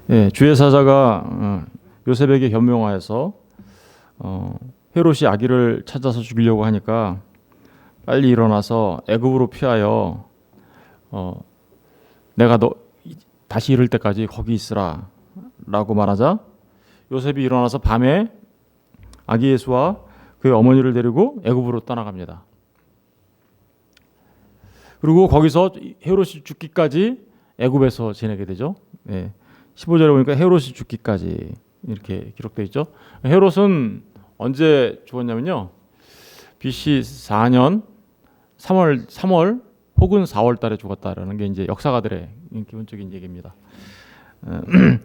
예, 주의 사자가 요셉에게 변명하여서 헤롯이 아기를 찾아서 죽이려고 하니까 빨리 일어나서 애굽으로 피하여 내가 너 다시 이를 때까지 거기 있으라 라고 말하자 요셉이 일어나서 밤에 아기 예수와 그의 어머니를 데리고 애굽으로 떠나갑니다. 그리고 거기서 헤롯이 죽기까지 애굽에서 지내게 되죠. 네. 15절에 보니까 헤롯이 죽기까지 이렇게 기록되어 있죠. 헤롯은 언제 죽었냐면요. BC 4년 3월 혹은 4월 달에 죽었다라는 게 이제 역사가들의 기본적인 얘기입니다. 그러니까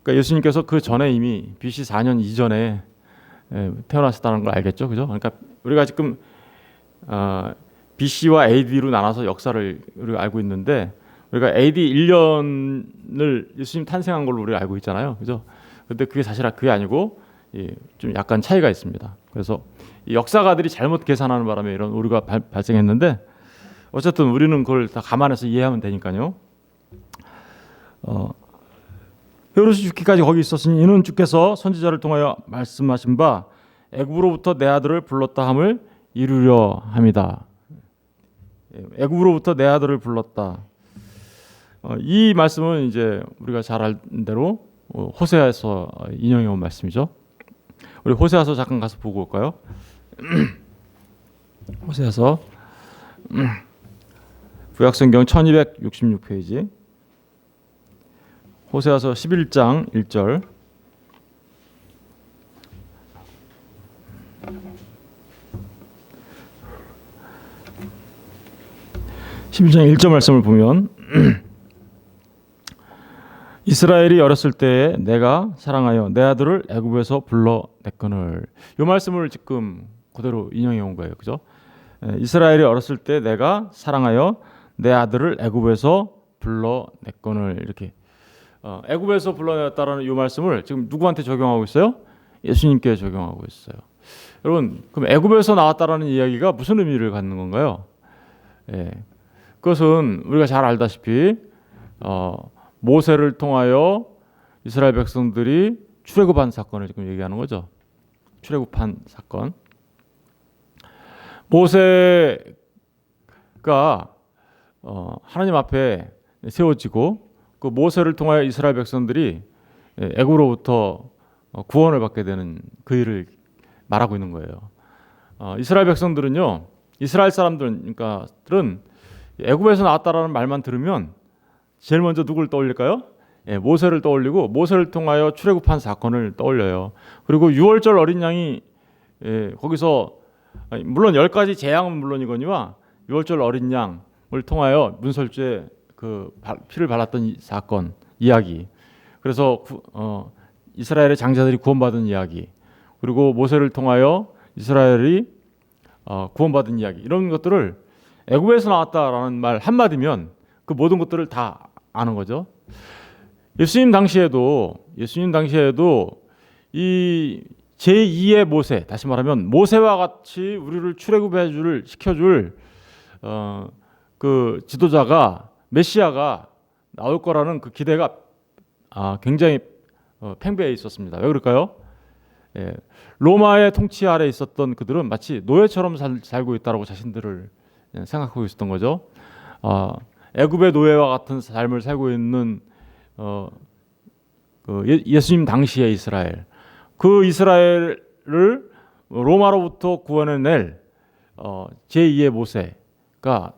예수님께서 그 전에 이미 BC 4년 이전에 태어나셨다는 걸 알겠죠. 그죠? 그러니까 우리가 지금 BC와 AD로 나눠서 역사를 우리가 알고 있는데 우리가 AD 1년을 예수님 탄생한 걸로 우리가 알고 있잖아요. 그죠? 근데 그게 사실 그게 아니고 좀 약간 차이가 있습니다. 그래서 이 역사가들이 잘못 계산하는 바람에 이런 오류가 발생했는데 어쨌든 우리는 그걸 다 감안해서 이해하면 되니까요. 헤롯이 죽기까지 거기 있었으니 이는 주께서 선지자를 통하여 말씀하신 바 애굽으로부터 내 아들을 불렀다 함을 이루려 함이다. 애굽으로부터 내 아들을 불렀다. 이 말씀은 이제 우리가 잘 아는 대로 호세아에서 인용해 온 말씀이죠. 우리 호세아서 잠깐 가서 보고 올까요? 호세아서 구약성경 1266페이지 호세아서 11장 1절 말씀을 보면 이스라엘이 어렸을 때에 내가 사랑하여 내 아들을 애굽에서 불러냈거늘. 이 말씀을 지금 그대로 인용해 온 거예요. 그죠? 이스라엘이 어렸을 때 내가 사랑하여 내 아들을 애굽에서 불러냈거늘. 이렇게 애굽에서 불러냈다라는 이 말씀을 지금 누구한테 적용하고 있어요? 예수님께 적용하고 있어요. 여러분, 그럼 애굽에서 나왔다라는 이야기가 무슨 의미를 갖는 건가요? 그것은 우리가 잘 알다시피 모세를 통하여 이스라엘 백성들이 출애굽한 사건을 지금 얘기하는 거죠. 출애굽한 사건. 모세가 하나님 앞에 세워지고 그 모세를 통하여 이스라엘 백성들이 애굽으로부터 구원을 받게 되는 그 일을 말하고 있는 거예요. 이스라엘 백성들은요, 이스라엘 사람들은 애굽에서 나왔다라는 말만 들으면 제일 먼저 누구를 떠올릴까요? 모세를 떠올리고 모세를 통하여 출애굽한 사건을 떠올려요. 그리고 6월절 어린 양이 거기서 물론 10가지 재앙은 물론이거니와 6월절 어린 양을 통하여 문설주에 그 피를 발랐던 사건 이야기. 그래서 이스라엘의 장자들이 구원받은 이야기. 그리고 모세를 통하여 이스라엘이 구원받은 이야기. 이런 것들을 애굽에서 나왔다라는 말 한마디면 그 모든 것들을 다 아는 거죠. 예수님 당시에도 이 제2의 모세, 다시 말하면 모세와 같이 우리를 시켜줄 그 지도자가 메시아가 나올 거라는 그 기대가 굉장히 팽배해 있었습니다. 왜 그럴까요? 로마의 통치 아래 있었던 그들은 마치 노예처럼 살고 있다라고 자신들을 생각하고 있었던 거죠. 애굽의 노예와 같은 삶을 살고 있는 예수님 당시의 이스라엘, 그 이스라엘을 로마로부터 구원해낼 제2의 모세가,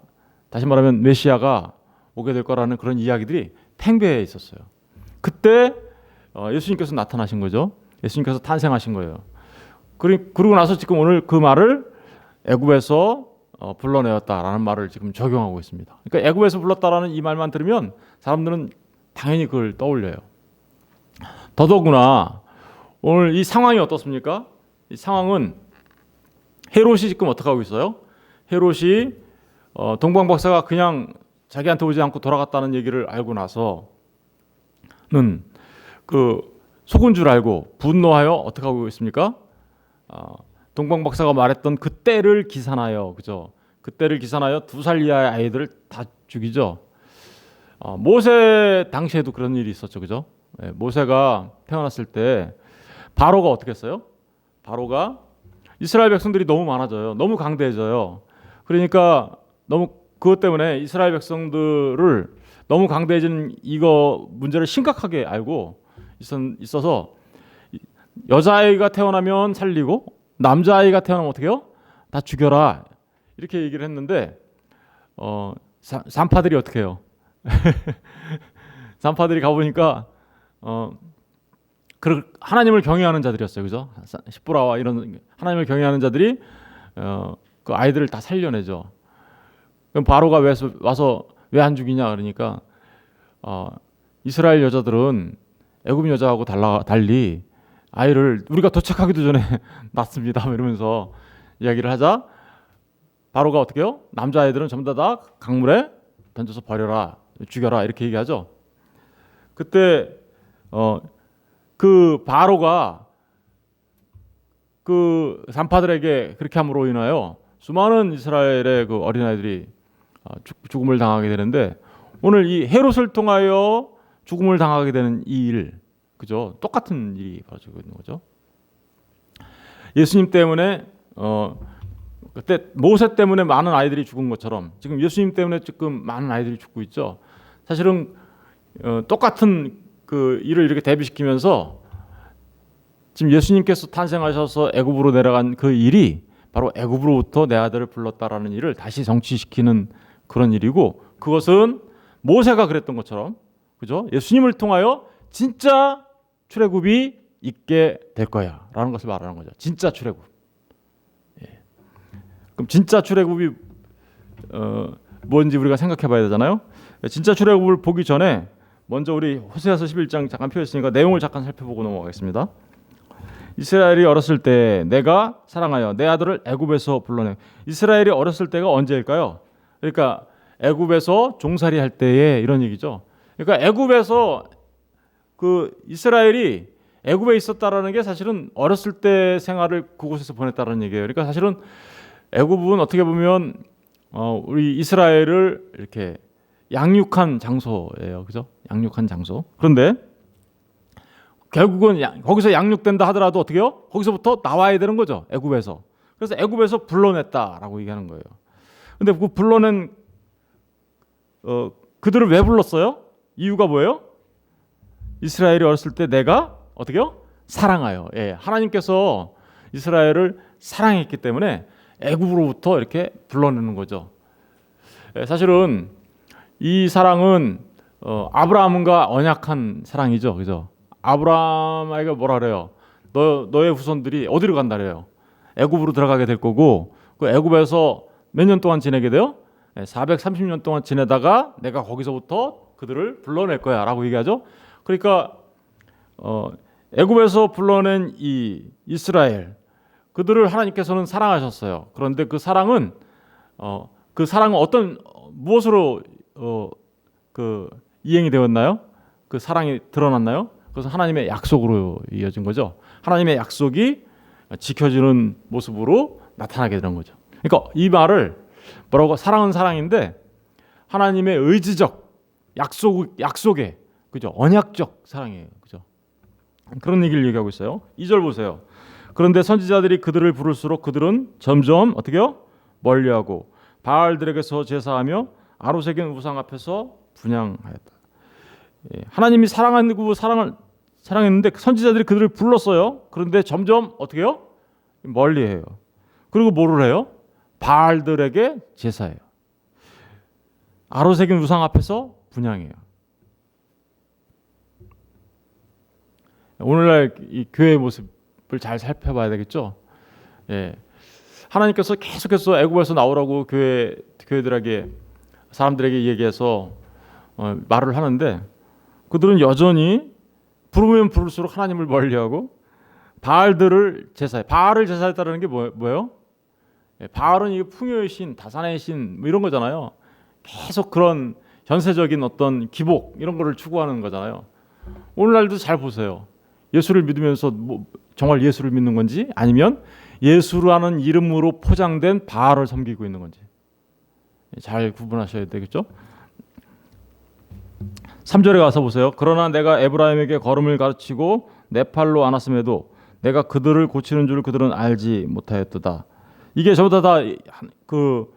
다시 말하면 메시아가 오게 될 거라는 그런 이야기들이 팽배해 있었어요. 그때 예수님께서 나타나신 거죠. 예수님께서 탄생하신 거예요. 그리고 나서 지금 오늘 그 말을 애굽에서 불러내었다라는 말을 지금 적용하고 있습니다. 그러니까 애굽에서 불렀다라는 이 말만 들으면 사람들은 당연히 그걸 떠올려요. 더더구나 오늘 이 상황이 어떻습니까? 이 상황은 헤롯이 지금 어떻게 하고 있어요? 헤롯이 동방 박사가 그냥 자기한테 오지 않고 돌아갔다는 얘기를 알고 나서는 그 속은 줄 알고 분노하여 어떻게 하고 있습니까? 동방 박사가 말했던 그 때를 기산하여, 그죠? 그 때를 기산하여 2살 이하의 아이들을 다 죽이죠. 모세 당시에도 그런 일이 있었죠, 그죠? 모세가 태어났을 때 바로가 어떻게 했어요? 바로가 이스라엘 백성들이 너무 많아져요. 너무 강대해져요. 그러니까 너무 그것 때문에 이스라엘 백성들을 너무 강대해지는 이거 문제를 심각하게 알고 있어서 여자아이가 태어나면 살리고 남자아이가 태어나면 어떻게 해요? 다 죽여라. 이렇게 얘기를 했는데 산파들이 어떻게 해요? 산파들이 가보니까 하나님을 경외하는 자들이었어요. 그죠? 십보라와 이런 하나님을 경외하는 자들이 그 아이들을 다 살려내죠. 그럼 바로가 와서 왜 안 죽이냐 그러니까 이스라엘 여자들은 애굽 여자하고 달리 아이를 우리가 도착하기도 전에 낳습니다. 이러면서 이야기를 하자 바로가 어떻게 해요? 남자아이들은 전부 다 강물에 던져서 버려라, 죽여라 이렇게 얘기하죠. 그때 그 바로가 그 산파들에게 그렇게 함으로 인하여 수많은 이스라엘의 그 어린아이들이 죽음을 당하게 되는데 오늘 이 헤롯을 통하여 죽음을 당하게 되는 이 일, 그죠? 똑같은 일이 벌어지고 있는 거죠. 예수님 때문에 그때 모세 때문에 많은 아이들이 죽은 것처럼 지금 예수님 때문에 지금 많은 아이들이 죽고 있죠. 사실은 똑같은 그 일을 이렇게 대비시키면서 지금 예수님께서 탄생하셔서 애굽으로 내려간 그 일이 바로 애굽으로부터 내 아들을 불렀다라는 일을 다시 정치시키는 그런 일이고 그것은 모세가 그랬던 것처럼 그죠? 예수님을 통하여 진짜 출애굽이 있게 될 거야라는 것을 말하는 거죠. 진짜 출애굽. 예. 그럼 진짜 출애굽이 뭔지 우리가 생각해봐야 되잖아요. 진짜 출애굽을 보기 전에 먼저 우리 호세아서 11장 잠깐 펴졌으니까 내용을 잠깐 살펴보고 넘어가겠습니다. 이스라엘이 어렸을 때 내가 사랑하여 내 아들을 애굽에서 불러내. 이스라엘이 어렸을 때가 언제일까요? 그러니까 애굽에서 종살이 할 때에 이런 얘기죠. 그러니까 애굽에서 그 이스라엘이 애굽에 있었다라는 게 사실은 어렸을 때 생활을 그곳에서 보냈다는 얘기예요. 그러니까 사실은 애굽은 어떻게 보면 우리 이스라엘을 이렇게 양육한 장소예요. 그죠? 양육한 장소. 그런데 결국은 거기서 양육된다 하더라도 어떻게 해요? 거기서부터 나와야 되는 거죠. 애굽에서. 그래서 애굽에서 불러냈다라고 얘기하는 거예요. 근데 그 불러낸 그들을 왜 불렀어요? 이유가 뭐예요? 이스라엘이 어렸을 때 내가 어떻게 해요? 사랑하여. 예, 하나님께서 이스라엘을 사랑했기 때문에 애굽으로부터 이렇게 불러내는 거죠. 예, 사실은 이 사랑은 아브라함과 언약한 사랑이죠. 그죠? 아브라함에게 뭐라 그래요? 너의 후손들이 어디로 간다 그래요? 애굽으로 들어가게 될 거고 그 애굽에서 몇 년 동안 지내게 돼요? 430년 동안 지내다가 내가 거기서부터 그들을 불러낼 거야라고 얘기하죠. 그러니까 애굽에서 불러낸 이 이스라엘 그들을 하나님께서는 사랑하셨어요. 그런데 그 사랑은 어떤 무엇으로 그 이행이 되었나요? 그 사랑이 드러났나요? 그래서 하나님의 약속으로 이어진 거죠. 하나님의 약속이 지켜지는 모습으로 나타나게 되는 거죠. 그러니까 이 말을 뭐라고 사랑은 사랑인데 하나님의 의지적 약속의 그죠? 언약적 사랑이에요. 그죠? 그런 얘기를 얘기하고 있어요. 2절 보세요. 그런데 선지자들이 그들을 부를수록 그들은 점점 어떻게 해요? 멀리하고 바알들에게서 제사하며 아로새긴 우상 앞에서 분향하였다. 예, 하나님이 사랑했는데 선지자들이 그들을 불렀어요. 그런데 점점 어떻게 해요? 멀리해요. 그리고 뭐를 해요? 바알들에게 제사해요. 아로새긴 우상 앞에서 분향해요. 오늘날 이 교회의 모습을 잘 살펴봐야 되겠죠. 예, 하나님께서 계속해서 애굽에서 나오라고 교회들에게 사람들에게 얘기해서 말을 하는데 그들은 여전히 부르면 부를수록 하나님을 멀리하고 바알들을 제사해. 바알을 제사했다는 게 뭐예요? 바알은 이 풍요의 신, 다산의 신 뭐 이런 거잖아요. 계속 그런 현세적인 어떤 기복 이런 거를 추구하는 거잖아요. 오늘날도 잘 보세요. 예수를 믿으면서 정말 예수를 믿는 건지 아니면 예수라는 이름으로 포장된 바알을 섬기고 있는 건지 잘 구분하셔야 되겠죠. 3절에 가서 보세요. 그러나 내가 에브라임에게 걸음을 가르치고 내 팔로 안았음에도 내가 그들을 고치는 줄 그들은 알지 못하였도다. 이게 전부 다그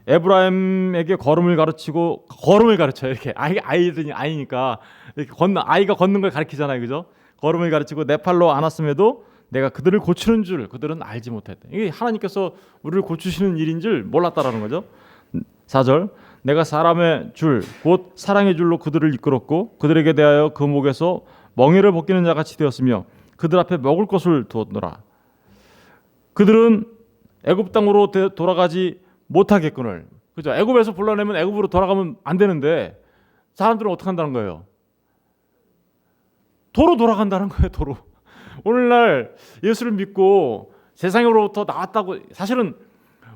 에브라임에게 걸음을 가르치고 걸음을 가르쳐요. 이렇게 아이니까 이렇게 아이가 걷는 걸 가르치잖아요, 그죠? 걸음을 가르치고 내 팔로 안았음에도 내가 그들을 고치는 줄 그들은 알지 못했다. 이게 하나님께서 우리를 고치시는 일인 줄 몰랐다라는 거죠. 4절 내가 사람의 줄 곧 사랑의 줄로 그들을 이끌었고 그들에게 대하여 그 목에서 멍에를 벗기는 자 같이 되었으며 그들 앞에 먹을 것을 두었노라. 그들은 애굽 땅으로 돌아가지 못하겠거늘. 그죠? 애굽에서 불러내면 애굽으로 돌아가면 안 되는데 사람들은 어떻게 한다는 거예요? 도로 돌아간다는 거예요. 도로. 오늘날 예수를 믿고 세상으로부터 나왔다고, 사실은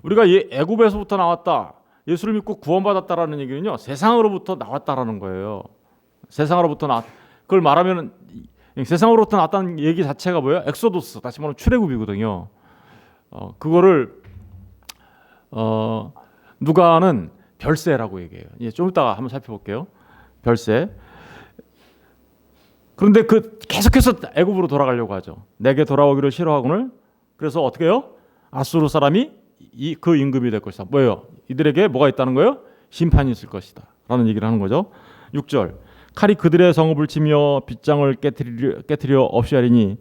우리가 애굽에서부터 나왔다, 예수를 믿고 구원받았다라는 얘기는요, 세상으로부터 나왔다라는 거예요. 세상으로부터 그걸 말하면 세상으로부터 나왔다는 얘기 자체가 뭐예요? 엑소도스, 다시 말하면 출애굽이거든요. 그거를 누가는 별세라고 얘기해요. 좀 이따가 한번 살펴볼게요. 별세. 그런데 계속해서 애굽으로 돌아가려고 하죠. 내게 돌아오기를 싫어하거늘. 그래서 어떻게 해요? 아수르 사람이 그 임금이 될 것이다. 뭐예요? 이들에게 뭐가 있다는 거예요? 심판이 있을 것이다 라는 얘기를 하는 거죠. 6절 칼이 그들의 성읍을 치며 빗장을 깨트려 없이 하리니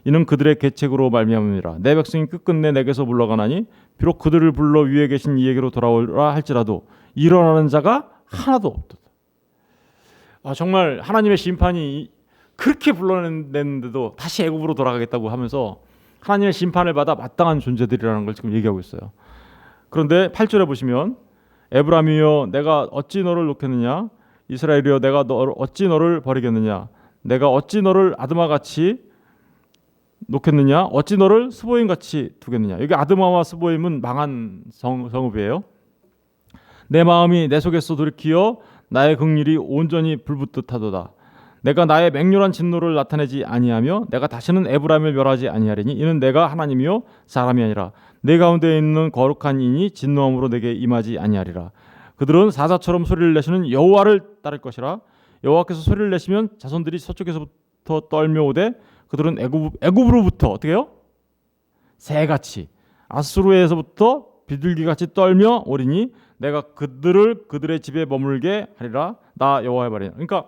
이는 그들의 계책으로 말미암음이라. 내 백성이 끝끝내 내게서 물러가나니 비록 그들을 불러 위에 계신 이에게로 돌아오라 할지라도 일어나는 자가 하나도 없도다. 정말 하나님의 심판이 그렇게 불러냈는데도 다시 애굽으로 돌아가겠다고 하면서 하나님의 심판을 받아 마땅한 존재들이라는 걸 지금 얘기하고 있어요. 그런데 8절에 보시면 에브라임이여 내가 어찌 너를 놓겠느냐, 이스라엘이여 내가 어찌 너를 버리겠느냐, 내가 어찌 너를 아드마같이 놓겠느냐, 어찌 너를 스보임같이 두겠느냐. 여기 아드마와 스보임은 망한 성읍이에요. 내 마음이 내 속에서 돌이키어 나의 긍휼이 온전히 불붙듯하도다. 내가 나의 맹렬한 진노를 나타내지 아니하며 내가 다시는 에브라임을 멸하지 아니하리니 이는 내가 하나님이요 사람이 아니라 내 가운데 있는 거룩한 이니 진노함으로 내게 임하지 아니하리라. 그들은 사자처럼 소리를 내시는 여호와를 따를 것이라. 여호와께서 소리를 내시면 자손들이 서쪽에서부터 떨며 오되 그들은 애굽으로부터 어떻게 해요? 새같이 아수르에서부터 비둘기같이 떨며 오리니 내가 그들을 그들의 집에 머물게 하리라. 나 여호와의 말이냐. 그러니까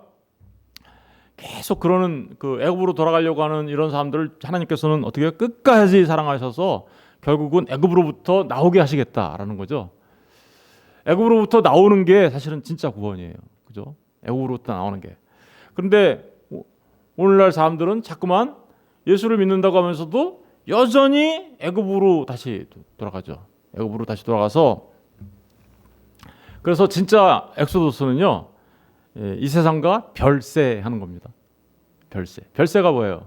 계속 그러는 애굽으로 돌아가려고 하는 이런 사람들을 하나님께서는 어떻게 끝까지 사랑하셔서 결국은 애굽으로부터 나오게 하시겠다라는 거죠. 애굽으로부터 나오는 게 사실은 진짜 구원이에요. 그죠? 애굽으로부터 나오는 게. 그런데 오늘날 사람들은 자꾸만 예수를 믿는다고 하면서도 여전히 애굽으로 다시 돌아가죠. 애굽으로 다시 돌아가서, 그래서 진짜 엑소도스는요, 이 세상과 별세하는 겁니다. 별세가 뭐예요?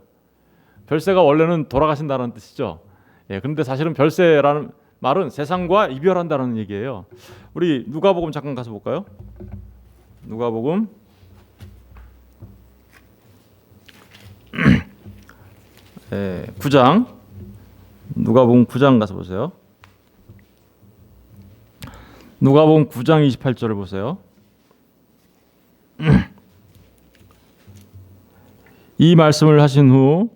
별세가 원래는 돌아가신다는 뜻이죠. 그런데 사실은 별세라는 말은 세상과 이별한다는 얘기예요. 우리 누가복음 잠깐 가서 볼까요? 누가복음 9장, 누가복음 9장 가서 보세요. 누가복음 9장 28절을 보세요. 이 말씀을 하신 후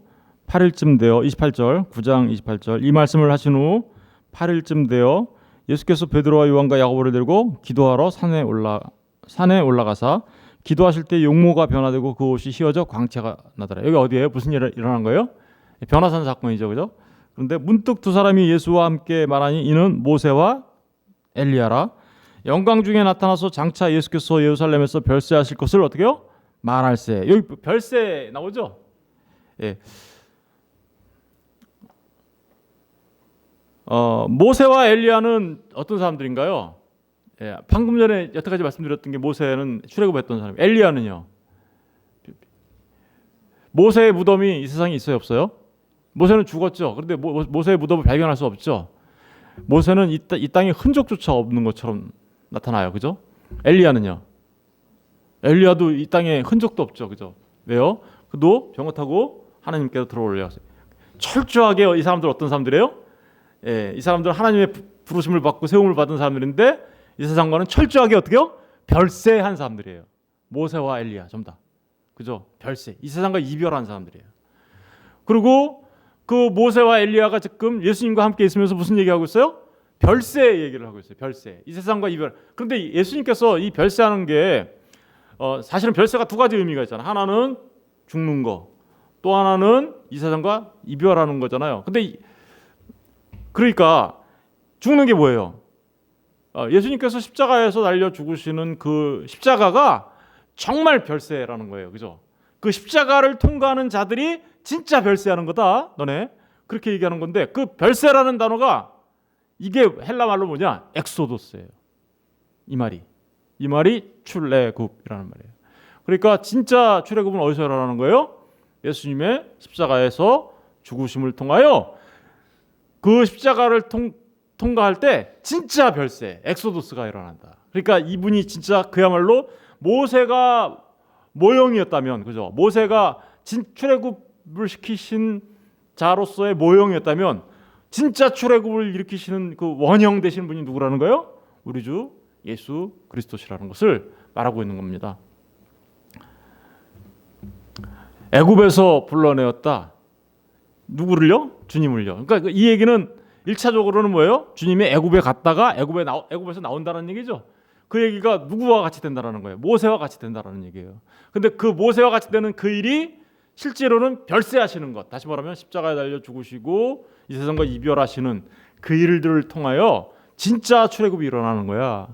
8일쯤 되어 28절 9장 28절 이 말씀을 하신 후 8일쯤 되어 예수께서 베드로와 요한과 야고보를 들고 기도하러 산에 올라가사 기도하실 때 용모가 변화되고 그 옷이 휘어져 광채가 나더라. 여기 어디예요? 무슨 일이 일어난 거예요? 변화산 사건이죠, 그죠? 그런데 문득 두 사람이 예수와 함께 말하니 이는 모세와 엘리야라. 영광 중에 나타나서 장차 예수께서 예루살렘에서 별세하실 것을 어떻게 해요? 말할세. 여기 별세 나오죠? 모세와 엘리야는 어떤 사람들인가요? 방금 전에 여태까지 말씀드렸던 게 모세는 출애굽했던 사람, 엘리야는요. 모세의 무덤이 이 세상에 있어요, 없어요? 모세는 죽었죠. 그런데 모세의 무덤을 발견할 수 없죠. 모세는 이 땅에 흔적조차 없는 것처럼 나타나요, 그죠? 엘리야는요. 엘리야도 이 땅에 흔적도 없죠, 그죠? 왜요? 그도 병을 타고 하나님께로 들어올려서 철저하게 이 사람들 어떤 사람들이에요? 이 사람들 하나님의 부르심을 받고 세움을 받은 사람들인데 이 세상과는 철저하게 어떻게요? 별세한 사람들이에요. 모세와 엘리야 전부 다. 그죠? 별세. 이 세상과 이별한 사람들이에요. 그리고 그 모세와 엘리야가 지금 예수님과 함께 있으면서 무슨 얘기하고 있어요? 별세 얘기를 하고 있어요. 별세. 이 세상과 이별. 그런데 예수님께서 이 별세하는 게 사실은 별세가 두 가지 의미가 있잖아요. 하나는 죽는 거, 또 하나는 이 세상과 이별하는 거잖아요. 근데 그러니까 죽는 게 뭐예요? 예수님께서 십자가에서 달려 죽으시는 그 십자가가 정말 별세라는 거예요. 그죠? 그 십자가를 통과하는 자들이 진짜 별세하는 거다. 너네. 그렇게 얘기하는 건데 그 별세라는 단어가 이게 헬라 말로 뭐냐? 엑소도스예요. 이 말이 출애굽이라는 말이에요. 그러니까 진짜 출애굽은 어디서 일어나는 거예요? 예수님의 십자가에서 죽으심을 통하여 그 십자가를 통과할 때 진짜 별세, 엑소도스가 일어난다. 그러니까 이분이 진짜 그야말로 모세가 모형이었다면, 그죠? 모세가 출애굽을 시키신 자로서의 모형이었다면 진짜 출애굽을 일으키시는 그 원형 되신 분이 누구라는 거예요? 우리 주 예수 그리스도시라는 것을 말하고 있는 겁니다. 애굽에서 불러내었다. 누구를요? 주님을요. 그러니까 이 얘기는 1차적으로는 뭐예요? 주님이 애굽에 갔다가 애굽에서 나온다는 얘기죠. 그 얘기가 누구와 같이 된다라는 거예요? 모세와 같이 된다라는 얘기예요. 근데 그 모세와 같이 되는 그 일이 실제로는 별세하시는 것. 다시 말하면 십자가에 달려 죽으시고 이 세상과 이별하시는 그 일들을 통하여 진짜 출애굽이 일어나는 거야.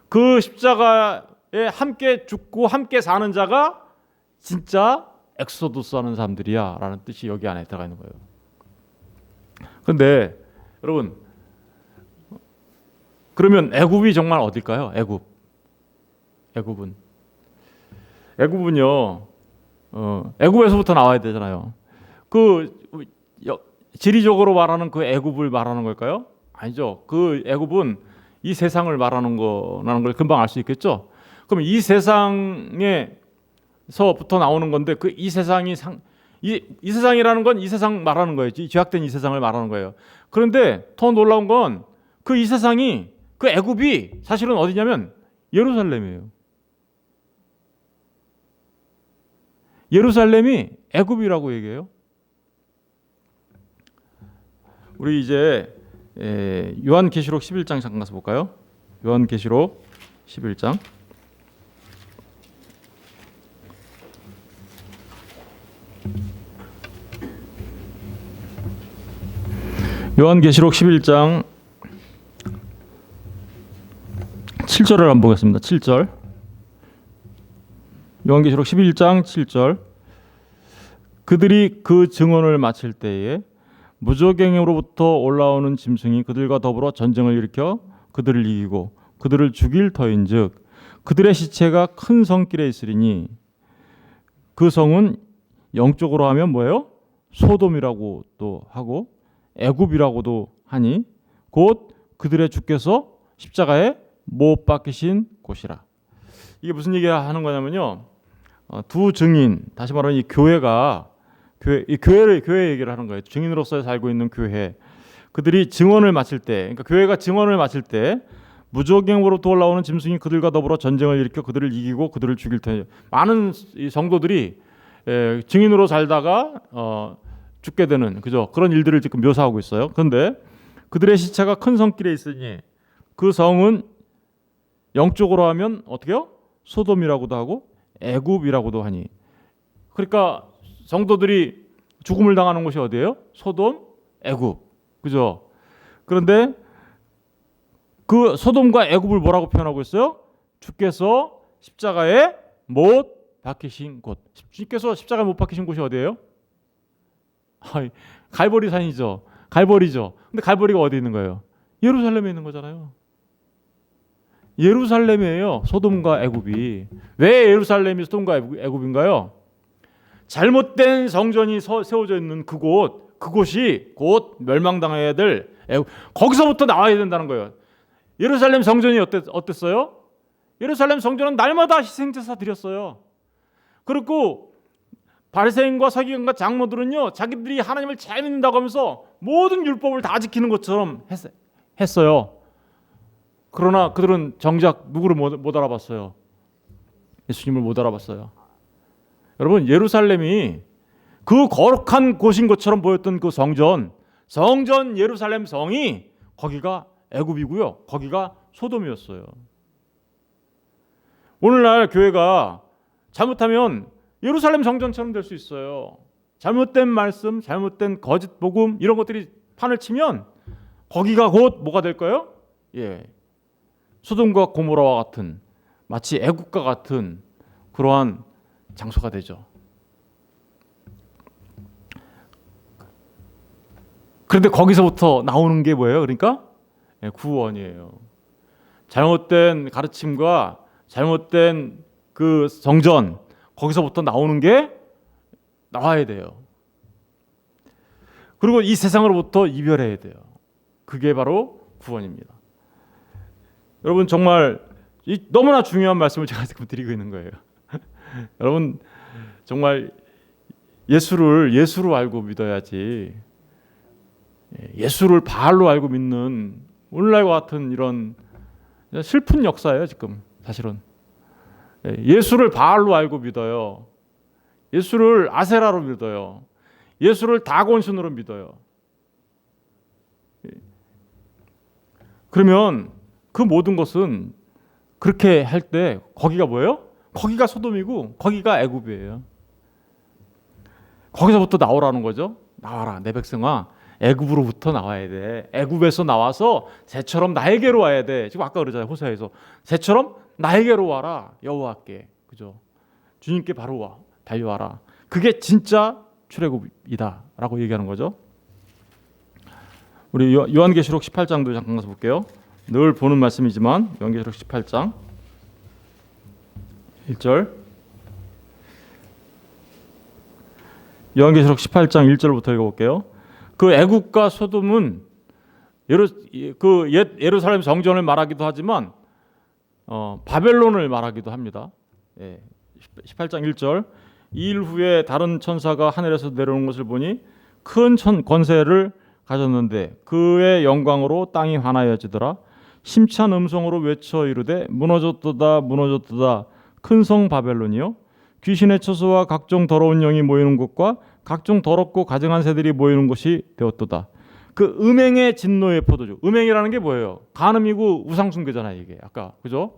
그 십자가에 함께 죽고 함께 사는 자가 진짜 엑소도스 하는 사람들이야 라는 뜻이 여기 안에 들어가 있는 거예요. 그런데 여러분, 그러면 애굽이 정말 어딜까요? 애굽은요 애굽에서부터 나와야 되잖아요. 그 지리적으로 말하는 그 애굽을 말하는 걸까요? 아니죠. 그 애굽은 이 세상을 말하는 거라는 걸 금방 알 수 있겠죠. 그럼 이 세상에서부터 나오는 건데 그 이 세상이 이 세상이라는 건 이 세상 말하는 거예요. 죄악된 이 세상을 말하는 거예요. 그런데 더 놀라운 건 그 이 세상이 그 애굽이 사실은 어디냐면 예루살렘이에요. 예루살렘이 애굽이라고 얘기해요. 우리 이제 요한계시록 11장 잠깐 가서 볼까요? 요한계시록 11장. 요한계시록 11장 7절을 한번 보겠습니다. 7절. 요한계시록 11장 7절. 그들이 그 증언을 마칠 때에 무저갱으로부터 올라오는 짐승이 그들과 더불어 전쟁을 일으켜 그들을 이기고 그들을 죽일 터인즉 그들의 시체가 큰 성길에 있으리니 그 성은 영적으로 하면 뭐예요? 소돔이라고도 하고 애굽이라고도 하니 곧 그들의 주께서 십자가에 못 박히신 곳이라. 이게 무슨 얘기를 하는 거냐면요. 두 증인, 다시 말하면 이 교회 얘기를 하는 거예요. 증인으로서 살고 있는 교회. 그들이 증언을 마칠 때, 그러니까 교회가 증언을 마칠 때 무저갱으로부터 올라오는 짐승이 그들과 더불어 전쟁을 일으켜 그들을 이기고 그들을 죽일 테니 많은 성도들이 증인으로 살다가 죽게 되는 그죠? 그런 일들을 지금 묘사하고 있어요. 그런데 그들의 시체가 큰 성길에 있으니 그 성은 영적으로 하면 어떻게요? 소돔이라고도 하고 애굽이라고도 하니. 그러니까 성도들이 죽음을 당하는 곳이 어디예요? 소돔, 애굽. 그죠? 그런데 그 소돔과 애굽을 뭐라고 표현하고 있어요? 주께서 십자가에 못 박히신 곳. 주께서 십자가에 못 박히신 곳이 어디예요? 갈보리산이죠. 갈보리죠. 근데 갈보리가 어디 있는 거예요? 예루살렘에 있는 거잖아요. 예루살렘이에요. 소돔과 애굽이. 왜 예루살렘이 소돔과 애굽인가요? 잘못된 성전이 세워져 있는 그곳이 곧 멸망당해야 될 애굽. 거기서부터 나와야 된다는 거예요. 예루살렘 성전이 어땠어요? 예루살렘 성전은 날마다 희생제사 드렸어요. 그리고 바리새인과 서기관과 장로들은요, 자기들이 하나님을 잘 믿는다고 하면서 모든 율법을 다 지키는 것처럼 했어요. 그러나 그들은 정작 누구를 못 알아봤어요? 예수님을 못 알아봤어요. 여러분, 예루살렘이 그 거룩한 곳인 것처럼 보였던 그 성전 예루살렘 성이 거기가 애굽이고요. 거기가 소돔이었어요. 오늘날 교회가 잘못하면 예루살렘 성전처럼 될 수 있어요. 잘못된 말씀, 잘못된 거짓 복음 이런 것들이 판을 치면 거기가 곧 뭐가 될까요? 예, 소돔과 고모라와 같은 마치 애국과 같은 그러한 장소가 되죠. 그런데 거기서부터 나오는 게 뭐예요? 그러니까 구원이에요. 잘못된 가르침과 잘못된 그 성전 거기서부터 나오는 게 나와야 돼요. 그리고 이 세상으로부터 이별해야 돼요. 그게 바로 구원입니다. 여러분 정말 너무나 중요한 말씀을 제가 지금 드리고 있는 거예요. 여러분 정말 예수로 알고 믿어야지 예수를 바알로 알고 믿는 오늘날과 같은 이런 슬픈 역사예요. 지금 사실은 예수를 바알로 알고 믿어요. 예수를 아세라로 믿어요. 예수를 다곤신으로 믿어요. 그러면 그 모든 것은 그렇게 할 때 거기가 뭐예요? 거기가 소돔이고 거기가 애굽이에요. 거기서부터 나오라는 거죠. 나와라 내 백성아, 애굽으로부터 나와야 돼. 애굽에서 나와서 새처럼 나에게로 와야 돼. 지금 아까 그러잖아요. 호세아에서 새처럼 나에게로 와라 여호와께. 그죠? 주님께 바로 와 달려와라. 그게 진짜 출애굽이다라고 얘기하는 거죠. 우리 요한계시록 18장도 잠깐 가서 볼게요. 늘 보는 말씀이지만 요한계시록 18장 1절. 요한계시록 18장 1절부터 읽어볼게요. 그 애국과 소돔은 예루살렘 성전을 말하기도 하지만 바벨론을 말하기도 합니다. 18장 1절. 이 일 후에 다른 천사가 하늘에서 내려오는 것을 보니 큰 권세를 가졌는데 그의 영광으로 땅이 환하여지더라. 심찬 음성으로 외쳐 이르되 무너졌도다 무너졌도다 큰 성 바벨론이요 귀신의 처소와 각종 더러운 영이 모이는 곳과 각종 더럽고 가증한 새들이 모이는 곳이 되었도다. 그 음행의 진노의 포도주. 음행이라는 게 뭐예요? 간음이고 우상 숭배잖아요. 이게 아까 그죠?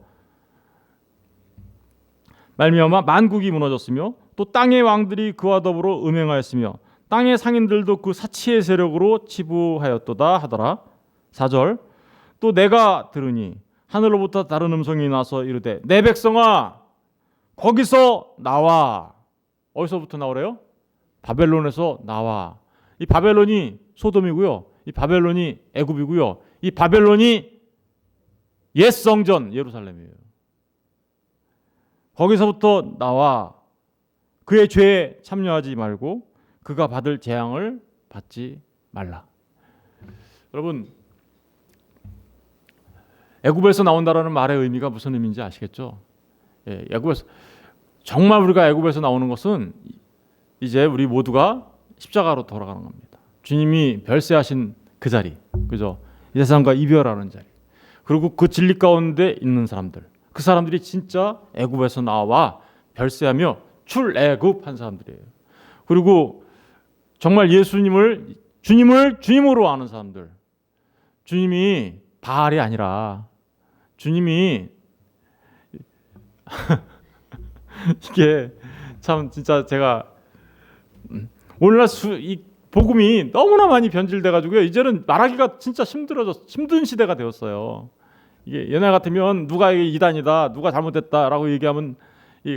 말미암아 만국이 무너졌으며 또 땅의 왕들이 그와 더불어 음행하였으며 땅의 상인들도 그 사치의 세력으로 치부하였도다 하더라. 4절. 또 내가 들으니 하늘로부터 다른 음성이 나서 이르되 내 백성아 거기서 나와. 어디서부터 나오래요? 바벨론에서 나와. 이 바벨론이 소돔이고요. 이 바벨론이 애굽이고요. 이 바벨론이 옛 성전 예루살렘이에요. 거기서부터 나와. 그의 죄에 참여하지 말고 그가 받을 재앙을 받지 말라. 여러분 애굽에서 나온다라는 말의 의미가 무슨 의미인지 아시겠죠? 애굽에서 정말 우리가 애굽에서 나오는 것은 이제 우리 모두가 십자가로 돌아가는 겁니다. 주님이 별세하신 그 자리, 그죠? 이 세상과 이별하는 자리. 그리고 그 진리 가운데 있는 사람들, 그 사람들이 진짜 애굽에서 나와 별세하며 출애굽한 사람들이에요. 그리고 정말 주님을 주님으로 아는 사람들, 주님이 바알이 아니라 주님이 이게 참 진짜 제가 오늘날 이 복음이 너무나 많이 변질돼 가지고요. 이제는 말하기가 진짜 힘든 시대가 되었어요. 이게 옛날 같으면 누가 이단이다, 누가 잘못됐다라고 얘기하면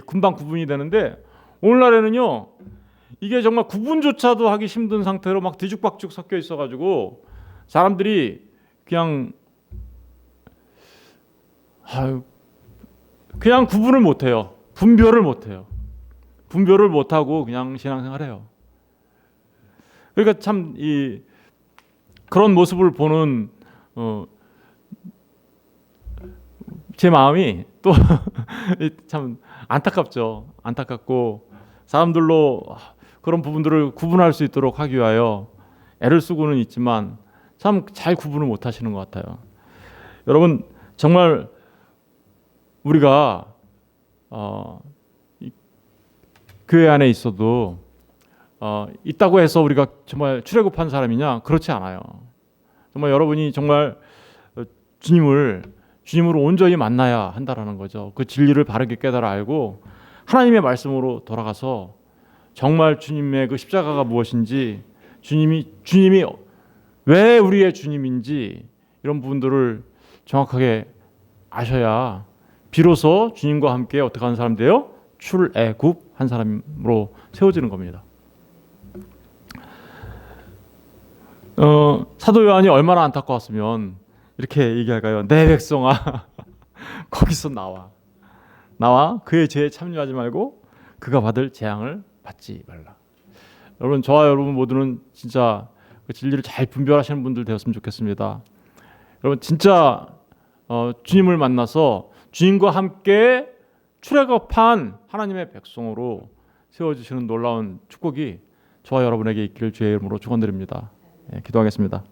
금방 구분이 되는데 오늘날에는요. 이게 정말 구분조차도 하기 힘든 상태로 막 뒤죽박죽 섞여 있어 가지고 사람들이 그냥 구분을 못 해요. 분별을 못 해요. 분별을 못 하고 그냥 신앙생활해요. 그러니까 참 그런 모습을 보는 제 마음이 또 참 안타깝죠. 안타깝고 사람들로 그런 부분들을 구분할 수 있도록 하기 위하여 애를 쓰고는 있지만 참 잘 구분을 못 하시는 것 같아요. 여러분 정말 우리가 이 교회 안에 있어도 있다고 해서 우리가 정말 출애굽한 사람이냐? 그렇지 않아요. 정말 여러분이 정말 주님으로 온전히 만나야 한다라는 거죠. 그 진리를 바르게 깨달아 알고 하나님의 말씀으로 돌아가서 정말 주님의 그 십자가가 무엇인지, 주님이 왜 우리의 주님인지 이런 부분들을 정확하게 아셔야 비로소 주님과 함께 어떻게 하는 사람 돼요? 출애굽한 사람으로 세워지는 겁니다. 사도 요한이 얼마나 안타까웠으면 이렇게 얘기할까요? 내 백성아 거기서 나와 그의 죄에 참여하지 말고 그가 받을 재앙을 받지 말라. 여러분, 저와 여러분 모두는 진짜 그 진리를 잘 분별하시는 분들 되었으면 좋겠습니다. 여러분, 진짜 주님을 만나서 주님과 함께 출애굽한 하나님의 백성으로 세워주시는 놀라운 축복이 저와 여러분에게 있기를 주의 이름으로 축원드립니다. 기도하겠습니다.